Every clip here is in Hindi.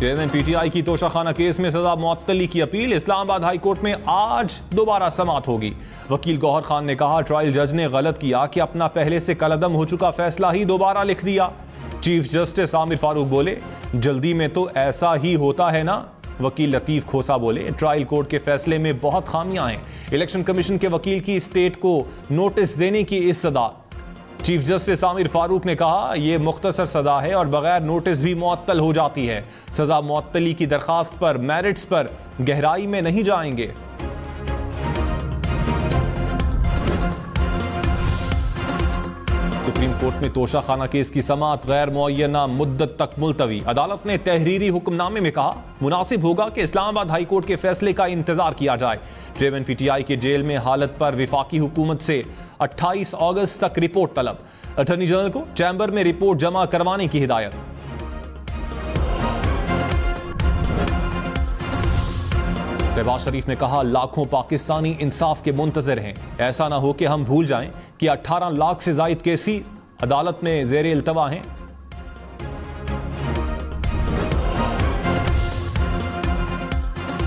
चेयरमैन पीटीआई की तोशाखाना केस में सजा मुअत्तली की अपील इस्लामाबाद हाई कोर्ट में आज दोबारा समाअत होगी। वकील गौहर खान ने कहा, ट्रायल जज ने गलत किया कि अपना पहले से कलअदम हो चुका फैसला ही दोबारा लिख दिया। चीफ जस्टिस आमिर फारूक बोले, जल्दी में तो ऐसा ही होता है ना। वकील लतीफ खोसा बोले, ट्रायल कोर्ट के फैसले में बहुत खामियां हैं। इलेक्शन कमीशन के वकील की स्टेट को नोटिस देने की इस्तदा। चीफ जस्टिस आमिर फारूक ने कहा, यह मुख्तसर सजा है और बगैर नोटिस भी मुअत्तल हो जाती है। सजा मुअत्तली की दरखास्त पर मेरिट्स पर गहराई में नहीं जाएंगे। सुप्रीम कोर्ट में तोशाखाना केस की समाअत गैर मुअय्यना मुद्दत तक मुलतवी। अदालत ने तहरीरी हुक्मनामे में कहा, मुनासिब होगा कि इस्लामाबाद हाई कोर्ट के फैसले का इंतजार किया जाए। चेयरमैन पीटीआई के जेल में हालत पर विफाकी हुकूमत से 28 अगस्त तक रिपोर्ट तलब। अटॉर्नी जनरल को चैम्बर में रिपोर्ट जमा करवाने की हिदायत। शहबाज शरीफ ने कहा, लाखों पाकिस्तानी इंसाफ के मुंतजर हैं। ऐसा ना हो कि हम भूल जाएं कि 18 लाख से जायद केसी अदालत में ज़ेर इल्तवा हैं।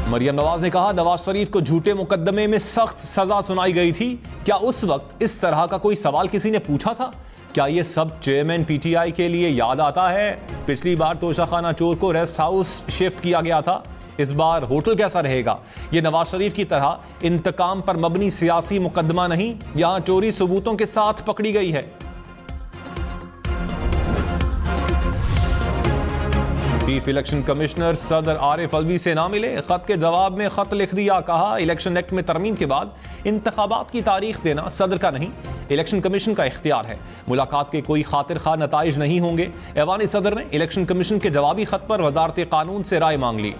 मरियम नवाज ने कहा, नवाज शरीफ को झूठे मुकदमे में सख्त सजा सुनाई गई थी। क्या उस वक्त इस तरह का कोई सवाल किसी ने पूछा था? क्या यह सब चेयरमैन पीटीआई के लिए याद आता है? पिछली बार तोशाखाना चोर को रेस्ट हाउस शिफ्ट किया गया था, इस बार होटल कैसा रहेगा? यह नवाज शरीफ की तरह इंतकाम पर मबनी सियासी मुकदमा नहीं, यहां चोरी सबूतों के साथ पकड़ी गई है। चीफ इलेक्शन कमिश्नर सदर आरिफ अलवी से ना मिले, खत के जवाब में खत लिख दिया। कहा, इलेक्शन एक्ट में तरमीम के बाद इंतखाबात की तारीख देना सदर का नहीं, इलेक्शन कमीशन का इख्तियार है। मुलाकात के कोई खातिर खा नताइज नहीं होंगे। ऐवान सदर ने इलेक्शन कमीशन के जवाबी खत पर वजारत कानून से राय मांग ली।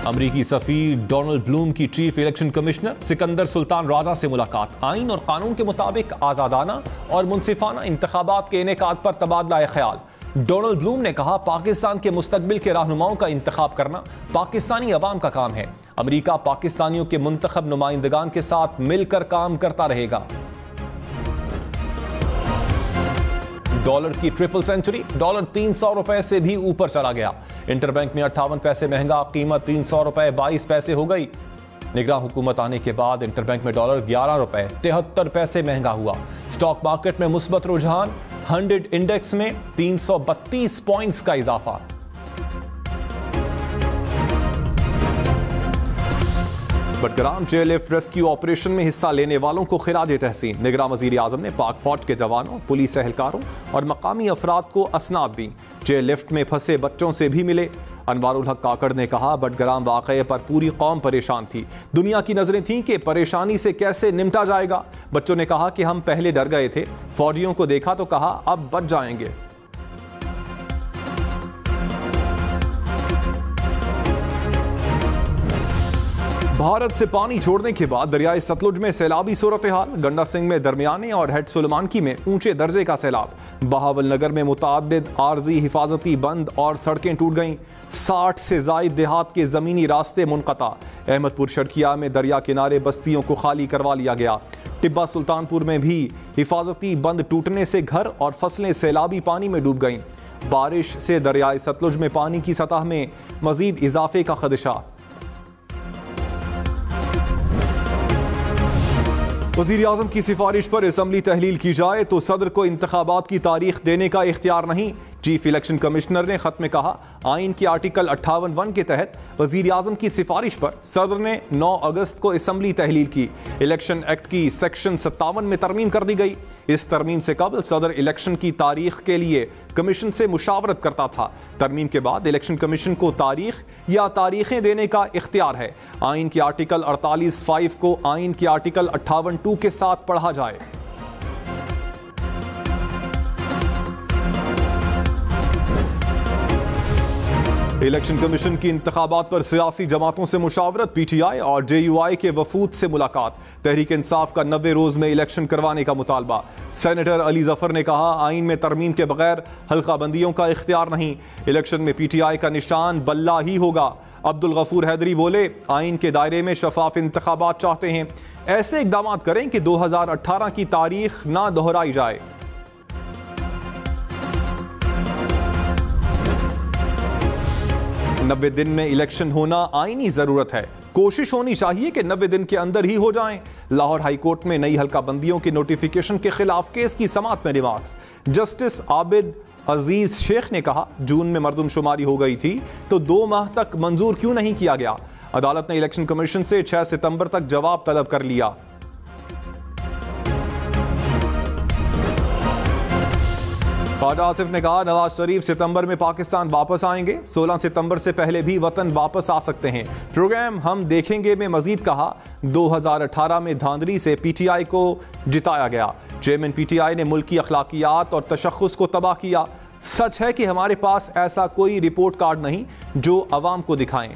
अमरीकी सफीर डोनाल्ड ब्लूम की chief election commissioner Sikandar Sultan Raja से मुलाकात। आइन और कानून के मुताबिक आजादाना और मुनसिफाना इंतखाबात के इनेकाद पर तबादला ख्याल। डोनाल्ड ब्लूम ने कहा, पाकिस्तान के मुस्तकबिल के रहनुमाओं का इंतखाब करना पाकिस्तानी अवाम का काम है। अमरीका पाकिस्तानियों के मुंतखब नुमाइंदगान के साथ मिलकर काम करता रहेगा। डॉलर की ट्रिपल सेंचुरी, डॉलर 300 रुपए से भी ऊपर चला गया। इंटरबैंक में 58 पैसे महंगा, कीमत 300 रुपए 22 पैसे हो गई। निगरान हुकूमत आने के बाद इंटरबैंक में डॉलर 11 रुपए 73 पैसे महंगा हुआ। स्टॉक मार्केट में मुस्बत रुझान, 100 इंडेक्स में 332 पॉइंट्स का इजाफा। बटग्राम जेएलएफ रेस्क्यू ऑपरेशन में हिस्सा लेने वालों को खिराज तहसीन। निगरान वजीर आजम ने पाक फौज के जवानों, पुलिस एहलकारों और मकामी अफराद को असनाद दी। जेएलएफ में फंसे बच्चों से भी मिले। अनवारुल हक काकड़ ने कहा, बटग्राम वाक़ये पर पूरी कौम परेशान थी। दुनिया की नजरें थीं कि परेशानी से कैसे निपटा जाएगा। बच्चों ने कहा कि हम पहले डर गए थे, फौजियों को देखा तो कहा अब बच जाएंगे। भारत से पानी छोड़ने के बाद दरियाए सतलुज में सैलाबी सूरत हाल। गंडा सिंह में दरमियाने और हेड सुलेमानकी में ऊंचे दर्जे का सैलाब। बहावल नगर में मुताद्दिद आर्जी हिफाजती बंद और सड़कें टूट गईं। 60 से जायद देहात के ज़मीनी रास्ते मुनक़ता। अहमदपुर शर्किया में दरिया किनारे बस्तियों को खाली करवा लिया गया। टिब्बा सुल्तानपुर में भी हिफाजती बंद टूटने से घर और फसलें सैलाबी पानी में डूब गईं। बारिश से दरियाए सतलुज में पानी की सतह में मजीद इजाफे का खदशा। वज़ीर आज़म की सिफारिश पर असम्बली तहलील की जाए तो सदर को इंतखाबात की तारीख देने का इख्तियार नहीं। चीफ इलेक्शन कमिश्नर ने खत में कहा, आइन के आर्टिकल 58(1) के तहत वज़ीर आज़म की सिफारिश पर सदर ने 9 अगस्त को असम्बली तहलील की। इलेक्शन एक्ट की सेक्शन 57 में तरमीम कर दी गई। इस तरमीम से कबल सदर इलेक्शन की तारीख के लिए कमीशन से मुशावरत करता था। तरमीम के बाद इलेक्शन कमीशन को तारीख या तारीखें देने का इख्तियार है। आइन के आर्टिकल 48(5) को आइन के आर्टिकल 58(2) के साथ पढ़ा जाए। इलेक्शन कमीशन की इंतखाबात पर सियासी जमातों से मुशावरत। पीटीआई और जेयूआई के वफूद से मुलाकात। तहरीक इंसाफ का 90 रोज में इलेक्शन करवाने का मुतालबा। सेनेटर अली जफर ने कहा, आइन में तरमीम के बगैर हल्का बंदियों का इख्तियार नहीं। इलेक्शन में पीटीआई का निशान बल्ला ही होगा। अब्दुल गफूर हैदरी बोले, आइन के दायरे में शफाफ इंतखाबात चाहते हैं, ऐसे इकदाम करें कि 2018 की तारीख ना दोहराई जाए। नब्बे दिन में इलेक्शन होना आईनी जरूरत है, कोशिश होनी चाहिए कि 90 दिन के अंदर ही हो जाएं। लाहौर हाईकोर्ट में नई हल्का बंदियों की नोटिफिकेशन के खिलाफ केस की समाअत में रिमार्क्स। जस्टिस आबिद अजीज शेख ने कहा, जून में मरदमशुमारी हो गई थी तो 2 माह तक मंजूर क्यों नहीं किया गया? अदालत ने इलेक्शन कमीशन से 6 सितंबर तक जवाब तलब कर लिया। ख्वाजा आसिफ ने कहा, नवाज शरीफ सितंबर में पाकिस्तान वापस आएंगे, 16 सितंबर से पहले भी वतन वापस आ सकते हैं। प्रोग्राम हम देखेंगे में मजीद कहा, 2018 में धांधली से पीटीआई को जिताया गया। चेयरमैन पीटीआई ने मुल्क की अखलाकियात और तशख्खुस को तबाह किया। सच है कि हमारे पास ऐसा कोई रिपोर्ट कार्ड नहीं जो अवाम को दिखाएं।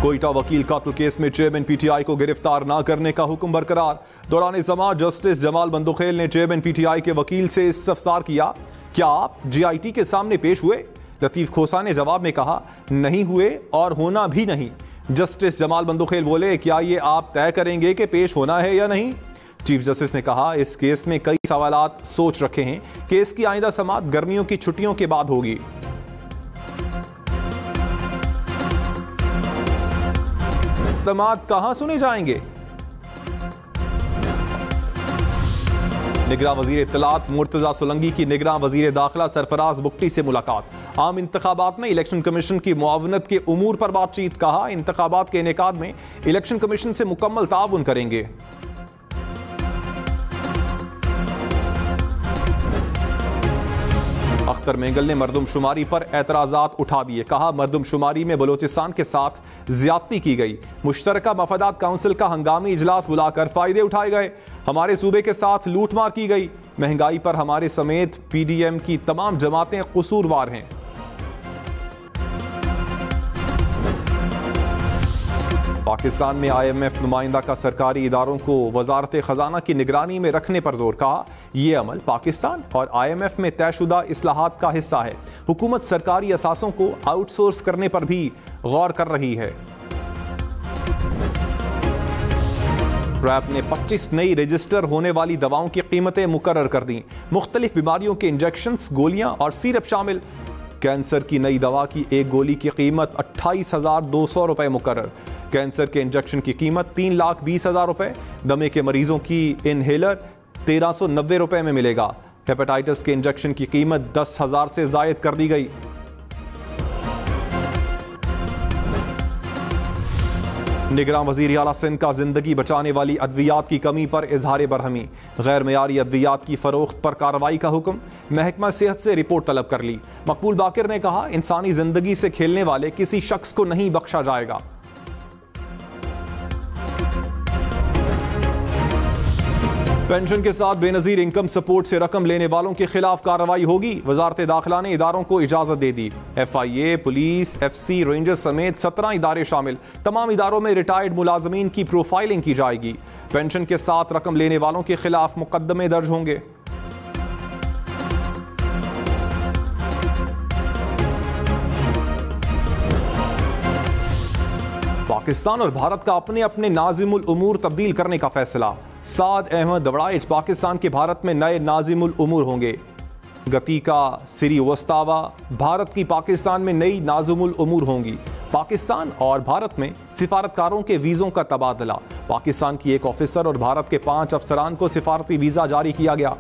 कोयटा वकील कातल केस में चेयरमैन पीटीआई को गिरफ्तार न करने का हुक्म बरकरार। दौरान समाअत जस्टिस जमाल बंदुखेल ने चेयरमैन पीटीआई के वकील से इस्तफसार किया, क्या आप जीआईटी के सामने पेश हुए? लतीफ खोसा ने जवाब में कहा, नहीं हुए और होना भी नहीं। जस्टिस जमाल बंदुखेल बोले, क्या ये आप तय करेंगे कि पेश होना है या नहीं? चीफ जस्टिस ने कहा, इस केस में कई सवालात सोच रखे हैं, केस की आइंदा समाअत गर्मियों की छुट्टियों के बाद होगी। इक़दामात कहां सुने जाएंगे? निगरान वजीर इत्तलात मुर्तजा सोलंकी की निगरान वजीर दाखिला सरफराज बुक्टी से मुलाकात। आम इंतखाबात में इलेक्शन कमीशन की मुआवनत के उमूर पर बातचीत। कहा, इंतखाबात के इनेकाद में इलेक्शन कमीशन से मुकम्मल ताउन करेंगे। अख्तर मेंगल ने मरदमशुमारी पर एतराज़ात उठा दिए। कहा, मरदमशुमारी में बलोचिस्तान के साथ ज्यादती की गई। मुश्तरका मफादात काउंसिल का हंगामी इजलास बुलाकर फायदे उठाए गए। हमारे सूबे के साथ लूटमार की गई। महंगाई पर हमारे समेत पीडीएम की तमाम जमातें कसूरवार हैं। पाकिस्तान में IMF नुमाइंदा का सरकारी इदारों को वजारत खजाना की निगरानी में रखने पर जोर। कहा, यह अमल पाकिस्तान और IMF में तयशुदा इस्लाहात का हिस्सा है। हुकूमत सरकारी असासों को आउटसोर्स करने पर भी गौर कर रही है। रैप ने 25 नई रजिस्टर होने वाली दवाओं की कीमतें मुकर्रर कर दी। मुख्तलिफ बीमारियों के इंजेक्शंस, गोलियां और सिरप शामिल। कैंसर की नई दवा की एक गोली की कीमत 28,200 रुपए मुकर्रर। कैंसर के इंजेक्शन की कीमत 3,20,000 रुपए। दमे के मरीजों की इनहेलर 1,390 रुपए में मिलेगा। हेपेटाइटिस के इंजेक्शन की कीमत 10,000 से जायद कर दी गई। निगरान वज़ीर आला सिंध का जिंदगी बचाने वाली अद्वियात की कमी पर इजहार बरहमी। गैर मयारी अद्वियात की फरोख्त पर कार्रवाई का हुक्म। महकमा सेहत से रिपोर्ट तलब कर ली। मकबूल बाकिर ने कहा, इंसानी जिंदगी से खेलने वाले किसी शख्स को नहीं बख्शा जाएगा। पेंशन के साथ बेनजीर इनकम सपोर्ट से रकम लेने वालों के खिलाफ कार्रवाई होगी। वजारत दाखिला ने इदारों को इजाजत दे दी। FIA, पुलिस, FC, रेंजर्स समेत 17 इदारे शामिल। तमाम इदारों में रिटायर्ड मुलाजमीन की प्रोफाइलिंग की जाएगी। पेंशन के साथ रकम लेने वालों के खिलाफ मुकदमे दर्ज होंगे। पाकिस्तान और भारत का अपने अपने नाजिमुल उमूर तब्दील करने का फैसला। साद अहमद दवड़ाइच पाकिस्तान के भारत में नए नाजिमुल उमूर होंगे। गतिका श्रीवास्तवा भारत की पाकिस्तान में नई नाजिमुल उमूर होंगी। पाकिस्तान और भारत में सिफारतकारों के वीज़ों का तबादला। पाकिस्तान की एक ऑफिसर और भारत के 5 अफसरान को सिफारती वीज़ा जारी किया गया।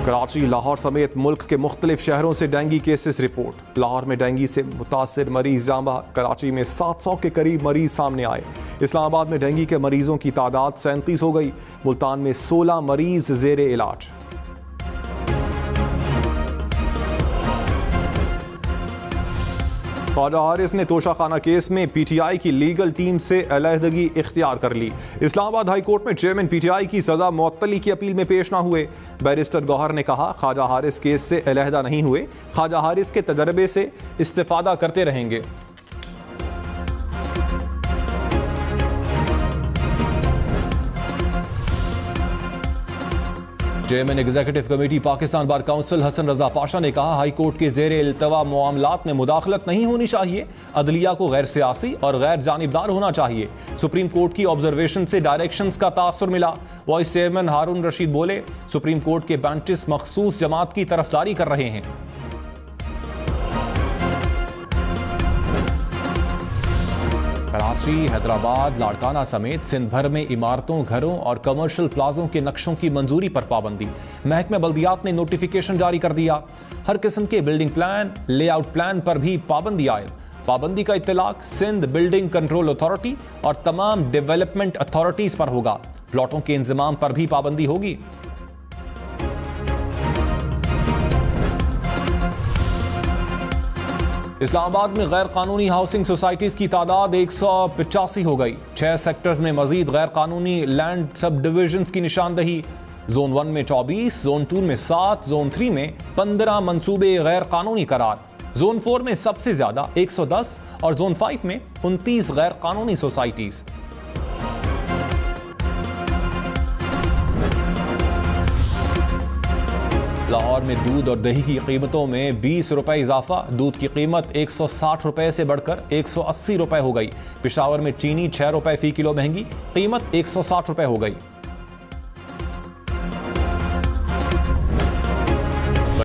कराची, लाहौर समेत मुल्क के मुख्तलिफ शहरों से डेंगू केसेस रिपोर्ट। लाहौर में डेंगू से मुतासिर मरीज जामा। कराची में 700 के करीब मरीज सामने आए। इस्लामाबाद में डेंगू के मरीजों की तादाद 37 हो गई। मुल्तान में 16 मरीज जेरे इलाज। ख्वाजा हारिस ने तोशाखाना केस में PTI की लीगल टीम से अलहदगी इख्तियार कर ली। इस्लामाबाद हाई कोर्ट में चेयरमैन PTI की सजा मुअत्तली की अपील में पेश ना हुए। बैरिस्टर गौहर ने कहा, ख्वाजा हारिस केस से अलहदा नहीं हुए, ख्वाजा हारिस के तजर्बे से इस्तेफादा करते रहेंगे। Chairman executive committee Pakistan bar council Hasan Raza Pasha ने कहा, हाई कोर्ट के जेर इल्तवा मामलात में मुदाखलत नहीं होनी चाहिए। अदलिया को गैर सियासी और गैर जानिबदार होना चाहिए। सुप्रीम कोर्ट की ऑब्जर्वेशन से डायरेक्शंस का तासुर मिला। वाइस चेयरमैन हारून रशीद बोले, सुप्रीम कोर्ट के बेंचेस मखसूस जमात की तरफदारी कर रहे हैं। कराची, हैदराबाद, लाड़काना समेत सिंध भर में इमारतों, घरों और कमर्शियल प्लाजों के नक्शों की मंजूरी पर पाबंदी। महकमा बल्दियात ने नोटिफिकेशन जारी कर दिया। हर किस्म के बिल्डिंग प्लान, लेआउट प्लान पर भी पाबंदी आयद। पाबंदी का इत्तलाक सिंध बिल्डिंग कंट्रोल अथॉरिटी और तमाम डेवलपमेंट अथॉरिटीज पर होगा। प्लॉटों के इंतजाम पर भी पाबंदी होगी। इस्लामाबाद में गैर कानूनी हाउसिंग सोसाइटीज की तादाद 185 हो गई। 6 सेक्टर्स में मजीद गैर कानूनी लैंड सब डिविजन्स की निशानदही। जोन 1 में 24, जोन 2 में 7, जोन 3 में 15 मंसूबे गैर कानूनी करार। जोन 4 में सबसे ज्यादा 110 और जोन 5 में 29 गैर कानूनी सोसाइटीज। लाहौर में दूध और दही की कीमतों में 20 रुपए इजाफा। दूध की कीमत 160 रुपए से बढ़कर 180 रुपए हो गई। पेशावर में चीनी 6 रुपए फी किलो महंगी, कीमत 160 रुपए हो गई।